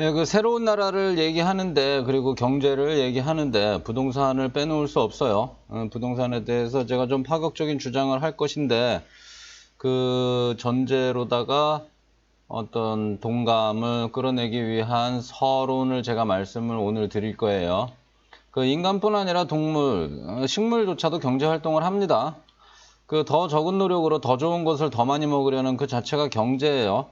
예, 그 새로운 나라를 얘기하는데, 그리고 경제를 얘기하는데 부동산을 빼놓을 수 없어요. 부동산에 대해서 제가 좀 파격적인 주장을 할 것인데, 그 전제로다가 어떤 동감을 끌어내기 위한 서론을 제가 말씀을 오늘 드릴 거예요. 그 인간뿐 아니라 동물, 식물조차도 경제 활동을 합니다. 그 더 적은 노력으로 더 좋은 것을 더 많이 먹으려는 그 자체가 경제예요.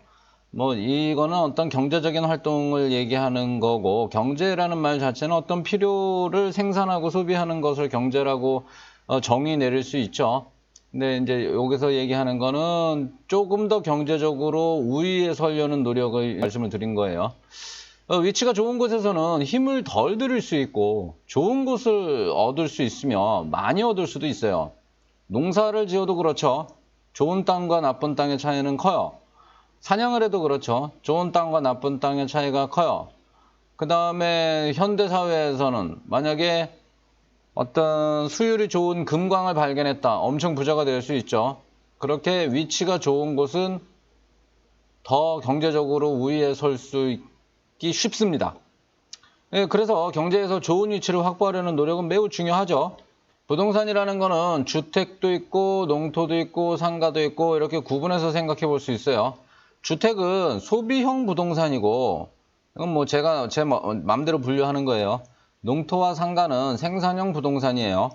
뭐 이거는 어떤 경제적인 활동을 얘기하는 거고, 경제라는 말 자체는 어떤 필요를 생산하고 소비하는 것을 경제라고 정의 내릴 수 있죠. 근데 이제 여기서 얘기하는 거는 조금 더 경제적으로 우위에 서려는 노력을 말씀을 드린 거예요. 위치가 좋은 곳에서는 힘을 덜 들일 수 있고 좋은 곳을 얻을 수 있으며 많이 얻을 수도 있어요. 농사를 지어도 그렇죠. 좋은 땅과 나쁜 땅의 차이는 커요. 사냥을 해도 그렇죠. 좋은 땅과 나쁜 땅의 차이가 커요. 그 다음에 현대사회에서는 만약에 어떤 수율이 좋은 금광을 발견했다. 엄청 부자가 될 수 있죠. 그렇게 위치가 좋은 곳은 더 경제적으로 우위에 설 수 있기 쉽습니다. 그래서 경제에서 좋은 위치를 확보하려는 노력은 매우 중요하죠. 부동산이라는 거는 주택도 있고 농토도 있고 상가도 있고 이렇게 구분해서 생각해 볼 수 있어요. 주택은 소비형 부동산이고, 이건 뭐 제가 제 맘대로 분류하는 거예요. 농토와 상가는 생산형 부동산이에요.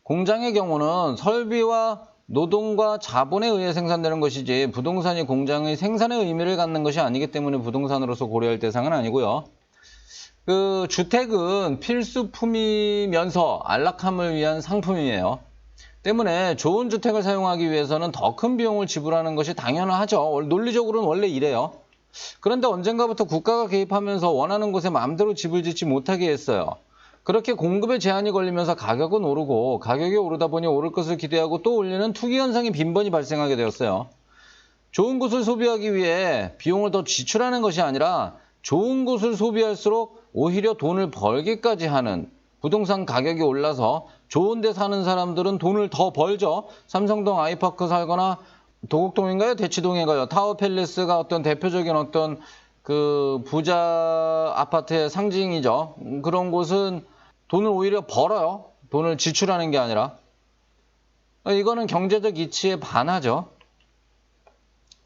공장의 경우는 설비와 노동과 자본에 의해 생산되는 것이지 부동산이 공장의 생산의 의미를 갖는 것이 아니기 때문에 부동산으로서 고려할 대상은 아니고요. 그 주택은 필수품이면서 안락함을 위한 상품이에요. 때문에 좋은 주택을 사용하기 위해서는 더 큰 비용을 지불하는 것이 당연하죠. 논리적으로는 원래 이래요. 그런데 언젠가부터 국가가 개입하면서 원하는 곳에 마음대로 집을 짓지 못하게 했어요. 그렇게 공급에 제한이 걸리면서 가격은 오르고, 가격이 오르다 보니 오를 것을 기대하고 또 올리는 투기 현상이 빈번히 발생하게 되었어요. 좋은 곳을 소비하기 위해 비용을 더 지출하는 것이 아니라 좋은 곳을 소비할수록 오히려 돈을 벌기까지 하는, 부동산 가격이 올라서 좋은 데 사는 사람들은 돈을 더 벌죠. 삼성동 아이파크 살거나 도곡동인가요? 대치동인가요? 타워팰리스가 어떤 대표적인 어떤 그 부자 아파트의 상징이죠. 그런 곳은 돈을 오히려 벌어요. 돈을 지출하는 게 아니라. 이거는 경제적 이치에 반하죠.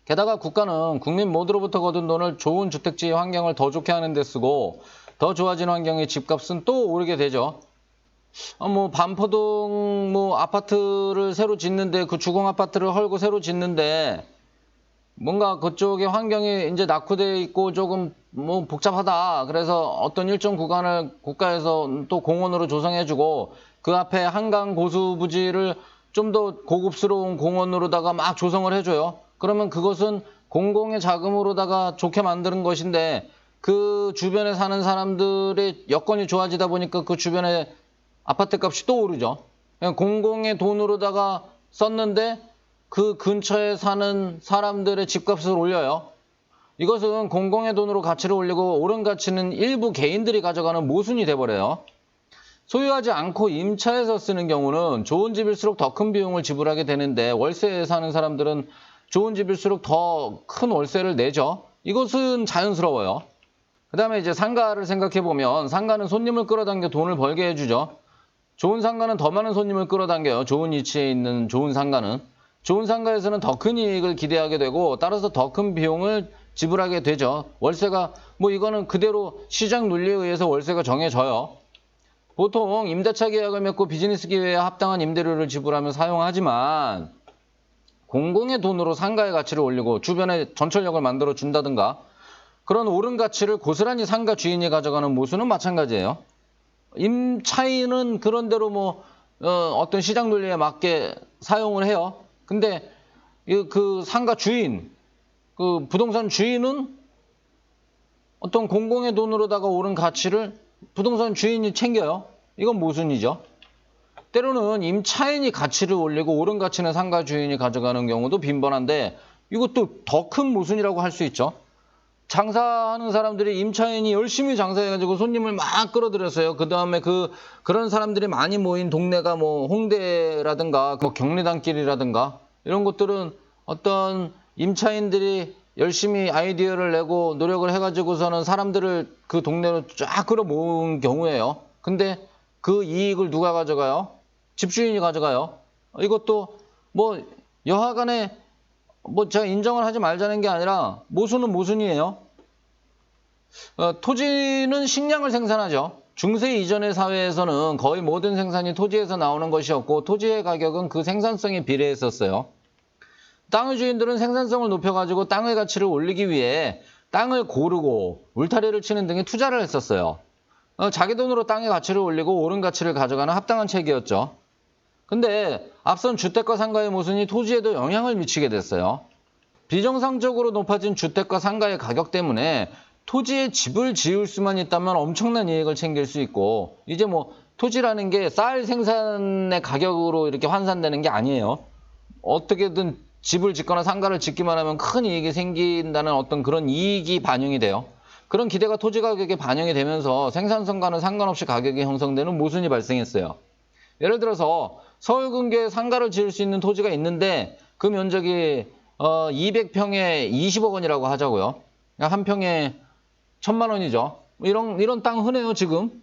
게다가 국가는 국민 모두로부터 거둔 돈을 좋은 주택지 환경을 더 좋게 하는 데 쓰고, 더 좋아진 환경의 집값은 또 오르게 되죠. 뭐 반포동 뭐 아파트를 새로 짓는데, 그 주공 아파트를 헐고 새로 짓는데 뭔가 그쪽의 환경이 이제 낙후되어 있고 조금 뭐 복잡하다. 그래서 어떤 일정 구간을 국가에서 또 공원으로 조성해주고, 그 앞에 한강 고수부지를 좀 더 고급스러운 공원으로다가 막 조성을 해줘요. 그러면 그것은 공공의 자금으로다가 좋게 만드는 것인데, 그 주변에 사는 사람들의 여건이 좋아지다 보니까 그 주변에 아파트 값이 또 오르죠. 그냥 공공의 돈으로다가 썼는데 그 근처에 사는 사람들의 집값을 올려요. 이것은 공공의 돈으로 가치를 올리고, 오른 가치는 일부 개인들이 가져가는 모순이 돼버려요. 소유하지 않고 임차해서 쓰는 경우는 좋은 집일수록 더 큰 비용을 지불하게 되는데, 월세에 사는 사람들은 좋은 집일수록 더 큰 월세를 내죠. 이것은 자연스러워요. 그 다음에 이제 상가를 생각해보면, 상가는 손님을 끌어당겨 돈을 벌게 해주죠. 좋은 상가는 더 많은 손님을 끌어당겨요. 좋은 위치에 있는 좋은 상가는. 좋은 상가에서는 더 큰 이익을 기대하게 되고, 따라서 더 큰 비용을 지불하게 되죠. 월세가 뭐 이거는 그대로 시장 논리에 의해서 월세가 정해져요. 보통 임대차 계약을 맺고 비즈니스 기회에 합당한 임대료를 지불하며 사용하지만, 공공의 돈으로 상가의 가치를 올리고 주변에 전철역을 만들어 준다든가, 그런 오른 가치를 고스란히 상가 주인이 가져가는 모순은 마찬가지예요. 임차인은 그런대로 뭐 어떤 시장 논리에 맞게 사용을 해요. 근데 그 상가 주인, 그 부동산 주인은 어떤 공공의 돈으로다가 오른 가치를 부동산 주인이 챙겨요. 이건 모순이죠. 때로는 임차인이 가치를 올리고 오른 가치는 상가 주인이 가져가는 경우도 빈번한데, 이것도 더 큰 모순이라고 할 수 있죠. 장사하는 사람들이, 임차인이 열심히 장사해가지고 손님을 막 끌어들였어요. 그 다음에 그런 사람들이 많이 모인 동네가 뭐 홍대라든가 뭐 경리단길이라든가 이런 곳들은 어떤 임차인들이 열심히 아이디어를 내고 노력을 해가지고서는 사람들을 그 동네로 쫙 끌어모은 경우에요. 근데 그 이익을 누가 가져가요? 집주인이 가져가요. 이것도 뭐 여하간에 뭐 제가 인정을 하지 말자는 게 아니라 모순은 모순이에요. 토지는 식량을 생산하죠. 중세 이전의 사회에서는 거의 모든 생산이 토지에서 나오는 것이었고 토지의 가격은 그 생산성에 비례했었어요. 땅의 주인들은 생산성을 높여가지고 땅의 가치를 올리기 위해 땅을 고르고 울타리를 치는 등의 투자를 했었어요. 자기 돈으로 땅의 가치를 올리고 옳은 가치를 가져가는 합당한 체계였죠. 근데 앞선 주택과 상가의 모순이 토지에도 영향을 미치게 됐어요. 비정상적으로 높아진 주택과 상가의 가격 때문에 토지에 집을 지을 수만 있다면 엄청난 이익을 챙길 수 있고 이제 뭐 토지라는 게 쌀 생산의 가격으로 이렇게 환산되는 게 아니에요. 어떻게든 집을 짓거나 상가를 짓기만 하면 큰 이익이 생긴다는 어떤 그런 이익이 반영이 돼요. 그런 기대가 토지 가격에 반영이 되면서 생산성과는 상관없이 가격이 형성되는 모순이 발생했어요. 예를 들어서 서울 근교에 상가를 지을 수 있는 토지가 있는데 그 면적이 200평에 20억 원이라고 하자고요. 한 평에 1,000만 원이죠. 이런 땅 흔해요, 지금.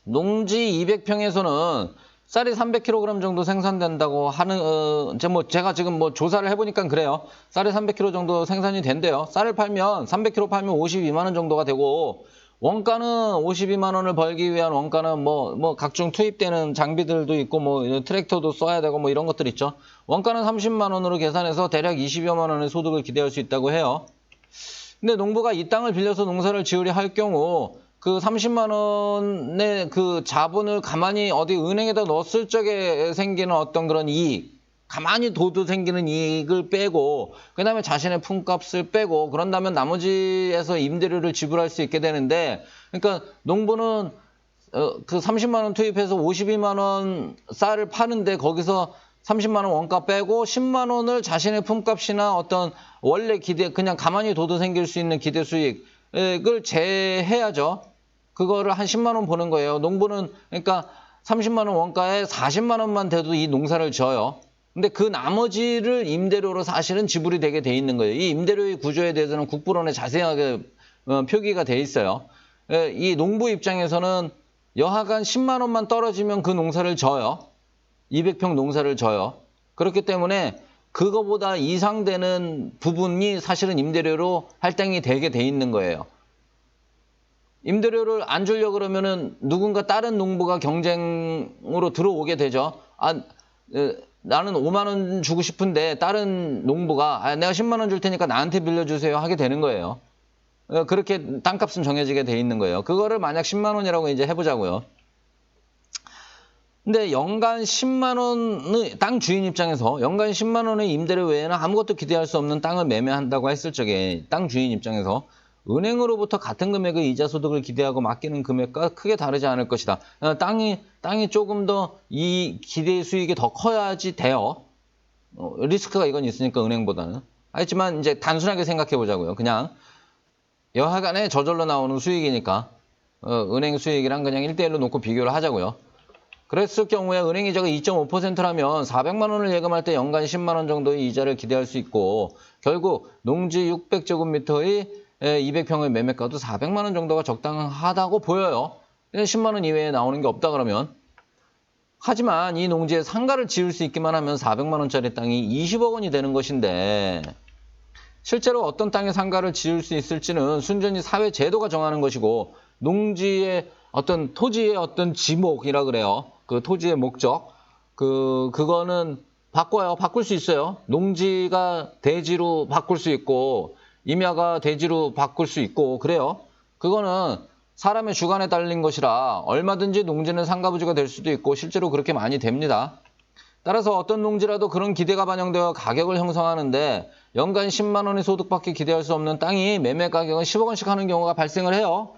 농지 200평에서는 쌀이 300kg 정도 생산된다고 하는, 제가 지금 뭐 조사를 해보니까 그래요. 쌀이 300kg 정도 생산이 된대요. 쌀을 팔면, 300kg 팔면 52만 원 정도가 되고, 원가는 52만 원을 벌기 위한 원가는 뭐 각종 투입되는 장비들도 있고, 뭐 트랙터도 써야 되고, 뭐 이런 것들 있죠. 원가는 30만 원으로 계산해서 대략 20여만 원의 소득을 기대할 수 있다고 해요. 근데 농부가 이 땅을 빌려서 농사를 지으려 할 경우 그 30만 원의 그 자본을 가만히 어디 은행에다 넣었을 적에 생기는 어떤 그런 이익, 가만히 둬도 생기는 이익을 빼고 그 다음에 자신의 품값을 빼고 그런다면 나머지에서 임대료를 지불할 수 있게 되는데 그러니까 농부는 그 30만 원 투입해서 52만 원 쌀을 파는데 거기서 30만 원 원가 빼고 10만 원을 자신의 품값이나 어떤 원래 기대 그냥 가만히 둬도 생길 수 있는 기대 수익을 제해야죠. 그거를 한 10만 원 버는 거예요. 농부는 그러니까 30만 원 원가에 40만 원만 돼도 이 농사를 지어요. 근데 그 나머지를 임대료로 사실은 지불이 되게 돼 있는 거예요. 이 임대료의 구조에 대해서는 국부론에 자세하게 표기가 돼 있어요. 이 농부 입장에서는 여하간 10만 원만 떨어지면 그 농사를 져요. 200평 농사를 져요. 그렇기 때문에 그거보다 이상 되는 부분이 사실은 임대료로 할당이 되게 돼 있는 거예요. 임대료를 안 주려고 그러면은 누군가 다른 농부가 경쟁으로 들어오게 되죠. 나는 5만 원 주고 싶은데 다른 농부가 내가 10만 원 줄 테니까 나한테 빌려주세요 하게 되는 거예요. 그렇게 땅값은 정해지게 돼 있는 거예요. 그거를 만약 10만 원이라고 이제 해보자고요. 근데 연간 10만 원의 땅 주인 입장에서 연간 10만 원의 임대료 외에는 아무것도 기대할 수 없는 땅을 매매한다고 했을 적에 땅 주인 입장에서 은행으로부터 같은 금액의 이자 소득을 기대하고 맡기는 금액과 크게 다르지 않을 것이다. 땅이 조금 더 이 기대 수익이 더 커야지 돼요. 리스크가 이건 있으니까 은행보다는. 하지만 이제 단순하게 생각해 보자고요. 그냥 여하간에 저절로 나오는 수익이니까 은행 수익이랑 그냥 1대1로 놓고 비교를 하자고요. 그랬을 경우에 은행 이자가 2.5%라면 400만 원을 예금할 때 연간 10만 원 정도의 이자를 기대할 수 있고 결국 농지 600제곱미터의 200평의 매매가도 400만 원 정도가 적당하다고 보여요. 10만 원 이외에 나오는 게 없다 그러면. 하지만 이 농지에 상가를 지을 수 있기만 하면 400만 원짜리 땅이 20억 원이 되는 것인데 실제로 어떤 땅에 상가를 지을 수 있을지는 순전히 사회 제도가 정하는 것이고 농지의 어떤 토지의 어떤 지목이라 그래요. 그 토지의 목적. 그거는 바꿔요. 바꿀 수 있어요. 농지가 대지로 바꿀 수 있고 임야가 대지로 바꿀 수 있고 그래요. 그거는 사람의 주관에 달린 것이라 얼마든지 농지는 상가부지가 될 수도 있고 실제로 그렇게 많이 됩니다. 따라서 어떤 농지라도 그런 기대가 반영되어 가격을 형성하는데 연간 10만 원의 소득밖에 기대할 수 없는 땅이 매매 가격은 10억 원씩 하는 경우가 발생을 해요.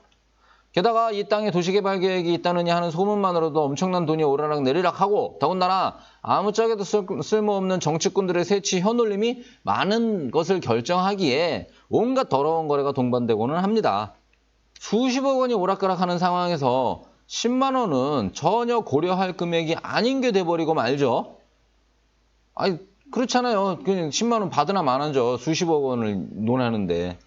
게다가 이 땅에 도시개발 계획이 있다느니 하는 소문만으로도 엄청난 돈이 오르락 내리락 하고 더군다나 아무짝에도 쓸모없는 정치꾼들의 세치 혀놀림이 많은 것을 결정하기에 온갖 더러운 거래가 동반되고는 합니다. 수십억 원이 오락가락하는 상황에서 10만 원은 전혀 고려할 금액이 아닌 게 돼버리고 말죠. 아니 그렇잖아요. 그냥 10만 원 받으나 마나죠. 수십억 원을 논하는데.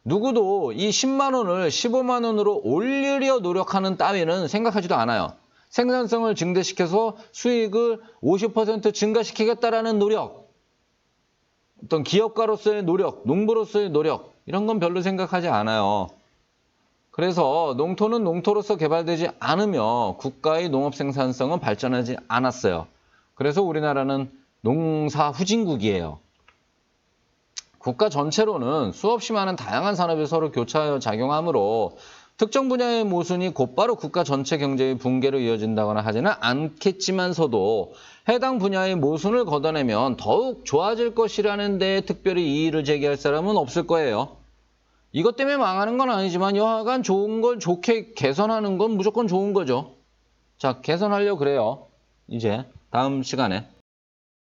누구도 이 10만 원을 15만 원으로 올리려 노력하는 따위는 생각하지도 않아요. 생산성을 증대시켜서 수익을 50% 증가시키겠다라는 노력, 어떤 기업가로서의 노력, 농부로서의 노력, 이런 건 별로 생각하지 않아요. 그래서 농토는 농토로서 개발되지 않으며 국가의 농업 생산성은 발전하지 않았어요. 그래서 우리나라는 농사 후진국이에요. 국가 전체로는 수없이 많은 다양한 산업이 서로 교차하여 작용하므로 특정 분야의 모순이 곧바로 국가 전체 경제의 붕괴로 이어진다거나 하지는 않겠지만서도 해당 분야의 모순을 걷어내면 더욱 좋아질 것이라는 데 특별히 이의를 제기할 사람은 없을 거예요. 이것 때문에 망하는 건 아니지만 여하간 좋은 걸 좋게 개선하는 건 무조건 좋은 거죠. 자, 개선하려고 그래요. 이제 다음 시간에.